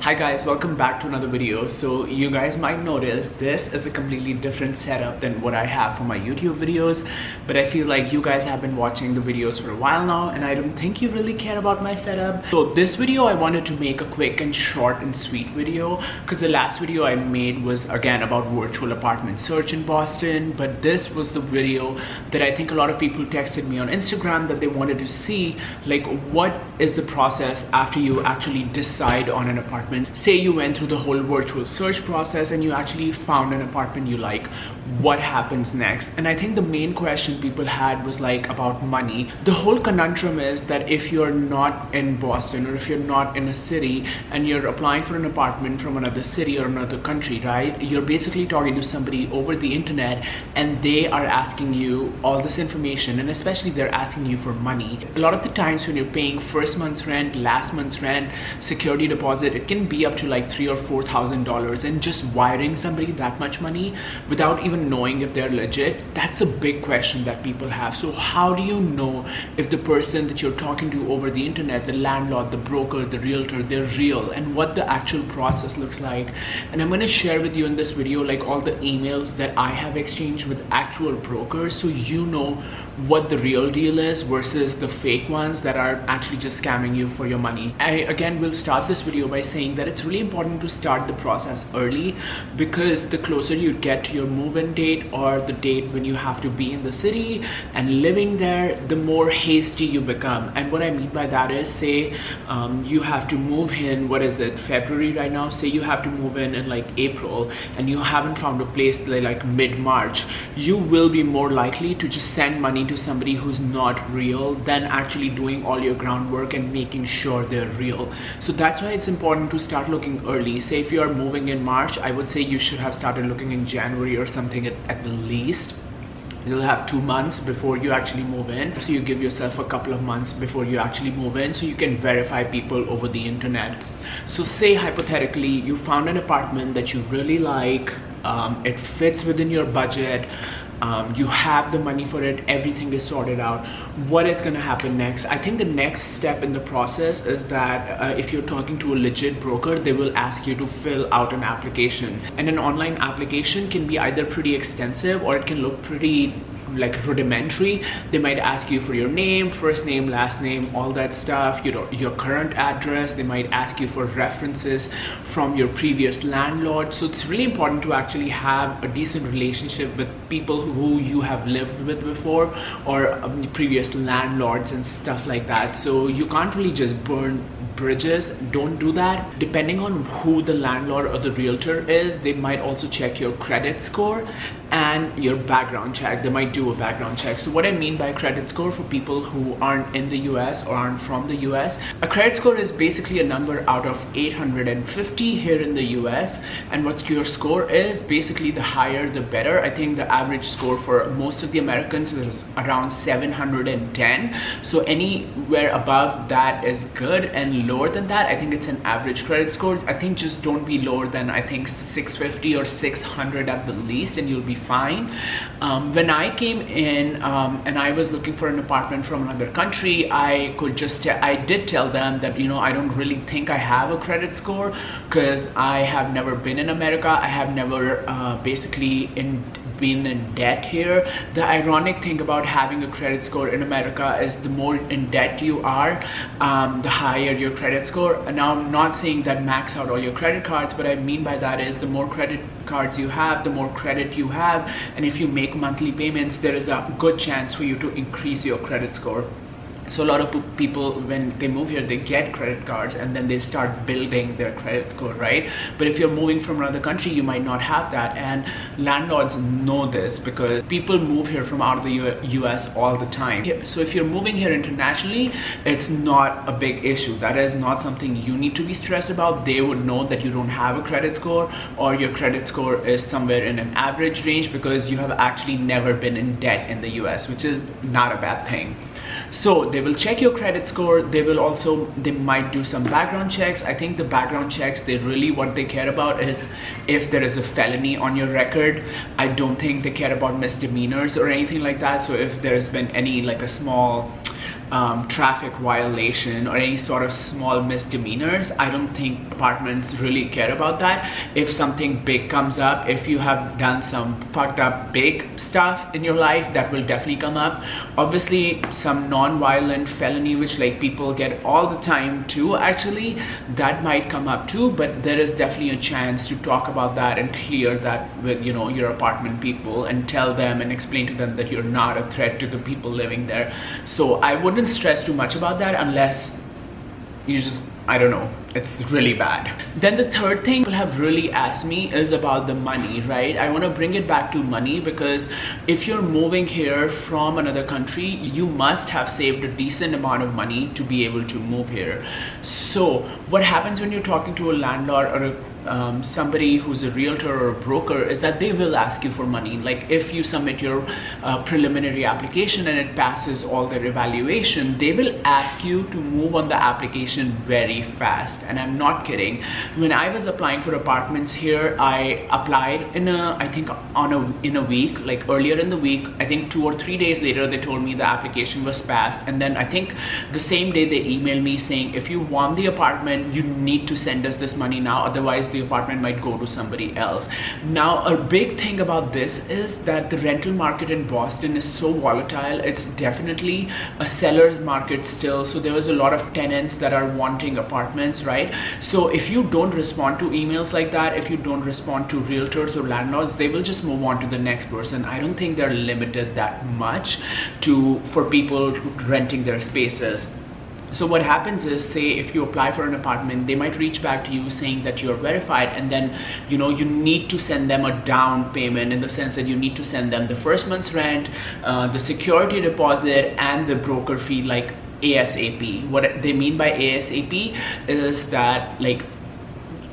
Hi guys, welcome back to another video. So you guys might notice this is a completely different setup than what I have for my YouTube videos, but I feel like you guys have been watching the videos for a while now and I don't think you really care about my setup. So this video I wanted to make a quick and short and sweet video because the last video I made was again about virtual apartment search in Boston, but this was the video that I think a lot of people texted me on Instagram that they wanted to see, like what is the process after you actually decide on an apartment. Say you went through the whole virtual search process and you actually found an apartment you like. What happens next? And I think the main question people had was like about money. The whole conundrum is that if you're not in Boston or if you're not in a city and you're applying for an apartment from another city or another country, right? You're basically talking to somebody over the internet and they are asking you all this information, and especially they're asking you for money. A lot of the times when you're paying first month's rent, last month's rent, security deposit, it can be up to like $3,000 or $4,000, and just wiring somebody that much money without even knowing if they're legit, that's a big question that people have. So how do you know if the person that you're talking to over the internet, the landlord, the broker, the realtor, they're real, and what the actual process looks like? And I'm going to share with you in this video like all the emails that I have exchanged with actual brokers, so you know what the real deal is versus the fake ones that are actually just scamming you for your money. I again will start this video by saying that it's really important to start the process early, because the closer you get to your move-in date or the date when you have to be in the city and living there, the more hasty you become. And what I mean by that is, say you have to move in, what is it, February right now? Say you have to move in like April and you haven't found a place like mid-March, you will be more likely to just send money to somebody who's not real than actually doing all your groundwork and making sure they're real. So that's why it's important to start looking early. Say if you're moving in March, I would say you should have started looking in January or something at the least. You'll have 2 months before you actually move in, so you give yourself a couple of months before you actually move in so you can verify people over the internet. So say hypothetically you found an apartment that you really like, it fits within your budget, you have the money for it, everything is sorted out. What is going to happen next? I think the next step in the process is that if you're talking to a legit broker, they will ask you to fill out an application, and an online application can be either pretty extensive or it can look pretty like rudimentary. They might ask you for your name, first name, last name, all that stuff, you know, your current address. They might ask you for references from your previous landlord. So it's really important to actually have a decent relationship with people who you have lived with before, or previous landlords and stuff like that. So you can't really just burn bridges. Don't do that. Depending on who the landlord or the realtor is, they might also check your credit score and your background check. They might do a background check. So what I mean by credit score, for people who aren't in the US or aren't from the US, a credit score is basically a number out of 850 here in the US, and what your score is, basically the higher the better. I think the average score for most of the Americans is around 710, so anywhere above that is good, and lower than that, I think it's an average credit score. I think just don't be lower than, I think, 650 or 600 at the least, and you'll be fine. When I came in and I was looking for an apartment from another country, I did tell them that, you know, I don't really think I have a credit score because I have never been in America. I have never basically been in debt here. The ironic thing about having a credit score in America is the more in debt you are, the higher your credit score. And now I'm not saying that max out all your credit cards, but I mean by that is the more credit cards you have, the more credit you have, and if you make monthly payments, there is a good chance for you to increase your credit score. So a lot of people, when they move here, they get credit cards and then they start building their credit score, right? But if you're moving from another country, you might not have that, and landlords know this because people move here from out of the US all the time. So if you're moving here internationally, it's not a big issue. That is not something you need to be stressed about. They would know that you don't have a credit score, or your credit score is somewhere in an average range because you have actually never been in debt in the US, which is not a bad thing. So they will check your credit score. They might do some background checks. I think the background checks, what they care about is if there is a felony on your record. I don't think they care about misdemeanors or anything like that. So if there's been any like a small traffic violation or any sort of small misdemeanors, I don't think apartments really care about that. If something big comes up, if you have done some fucked up big stuff in your life, that will definitely come up. Obviously some non-violent felony, which like people get all the time too, actually that might come up too, but there is definitely a chance to talk about that and clear that with, you know, your apartment people, and tell them and explain to them that you're not a threat to the people living there. So I wouldn't stress too much about that unless you just, I don't know, it's really bad. Then the third thing people have really asked me is about the money, right? I want to bring it back to money, because if you're moving here from another country, you must have saved a decent amount of money to be able to move here. So what happens when you're talking to a landlord or somebody who's a realtor or a broker is that they will ask you for money. Like if you submit your preliminary application and it passes all their evaluation, they will ask you to move on the application very fast. And I'm not kidding. When I was applying for apartments here, I applied in a week, like earlier in the week. I think 2 or 3 days later they told me the application was passed, and then I think the same day they emailed me saying, if you want the apartment, you need to send us this money now, otherwise the apartment might go to somebody else. Now a big thing about this is that the rental market in Boston is so volatile. It's definitely a seller's market still, so there was a lot of tenants that are wanting apartments, right? So if you don't respond to emails like that, if you don't respond to realtors or landlords, they will just move on to the next person. I don't think they're limited that much for people renting their spaces. So what happens is, say if you apply for an apartment, they might reach back to you saying that you're verified, and then you know you need to send them a down payment, in the sense that you need to send them the first month's rent, the security deposit, and the broker fee, like ASAP. What they mean by ASAP is that like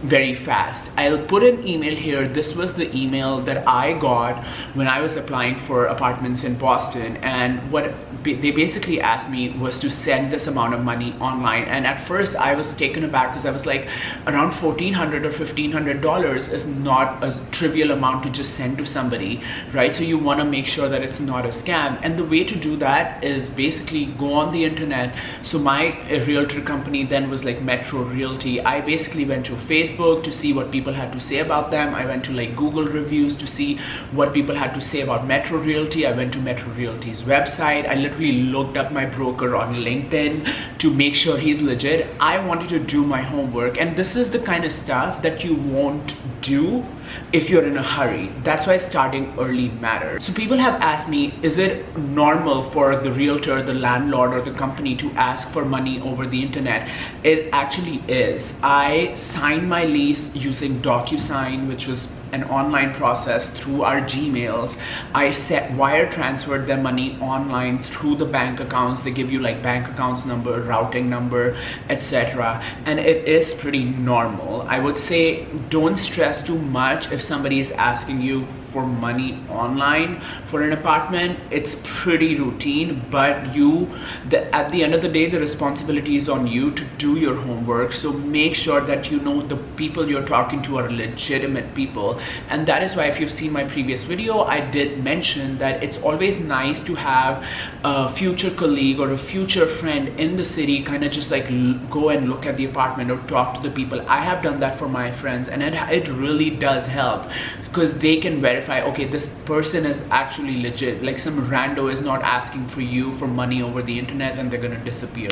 very fast. I'll put an email here. This was the email that I got when I was applying for apartments in Boston, and what they basically asked me was to send this amount of money online. And at first I was taken aback, because I was like, around $1,400 or $1,500 is not a trivial amount to just send to somebody, right? So you want to make sure that it's not a scam, and the way to do that is basically go on the internet. So my realtor company then was like Metro Realty. I basically went to Facebook to see what people had to say about them. I went to like Google reviews to see what people had to say about Metro Realty. I went to Metro Realty's website. I literally looked up my broker on LinkedIn to make sure he's legit. I wanted to do my homework, and this is the kind of stuff that you won't do if you're in a hurry. That's why starting early matters. So people have asked me, is it normal for the realtor, the landlord, or the company to ask for money over the internet? It actually is. I signed my lease using DocuSign, which was an online process through our Gmails. I wire transferred them money online through the bank accounts. They give you like bank accounts number, routing number, etc. And it is pretty normal. I would say don't stress too much if somebody is asking you for money online for an apartment. It's pretty routine, but at the end of the day, the responsibility is on you to do your homework. So make sure that you know the people you're talking to are legitimate people. And that is why, if you've seen my previous video, I did mention that it's always nice to have a future colleague or a future friend in the city kind of just like go and look at the apartment or talk to the people. I have done that for my friends, and it really does help, because they can verify, okay, this person is actually legit. Like some rando is not asking for you for money over the internet and they're gonna disappear.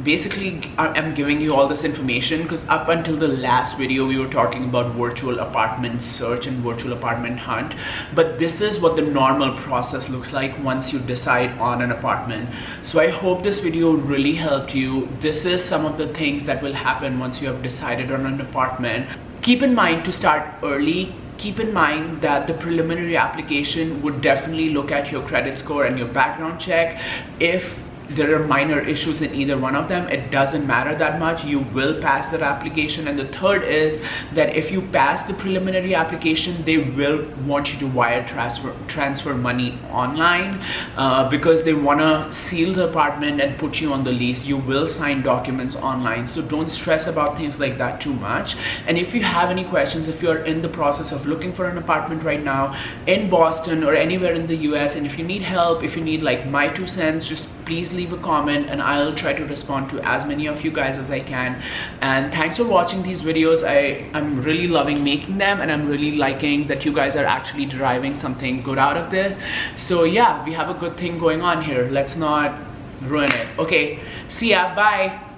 Basically, I'm giving you all this information because up until the last video we were talking about virtual apartment search and virtual apartment hunt, but this is what the normal process looks like once you decide on an apartment. So I hope this video really helped you. This is some of the things that will happen once you have decided on an apartment. Keep in mind to start early. Keep in mind that the preliminary application would definitely look at your credit score and your background check. If there are minor issues in either one of them, it doesn't matter that much. You will pass that application. And the third is that if you pass the preliminary application, they will want you to wire transfer money online because they want to seal the apartment and put you on the lease. You will sign documents online, so don't stress about things like that too much. And if you have any questions, if you're in the process of looking for an apartment right now in Boston or anywhere in the US, and if you need help, if you need like my 2 cents, just please leave a comment and I'll try to respond to as many of you guys as I can. And thanks for watching these videos. I'm really loving making them, and I'm really liking that you guys are actually deriving something good out of this. So yeah, we have a good thing going on here. Let's not ruin it. Okay, see ya, bye.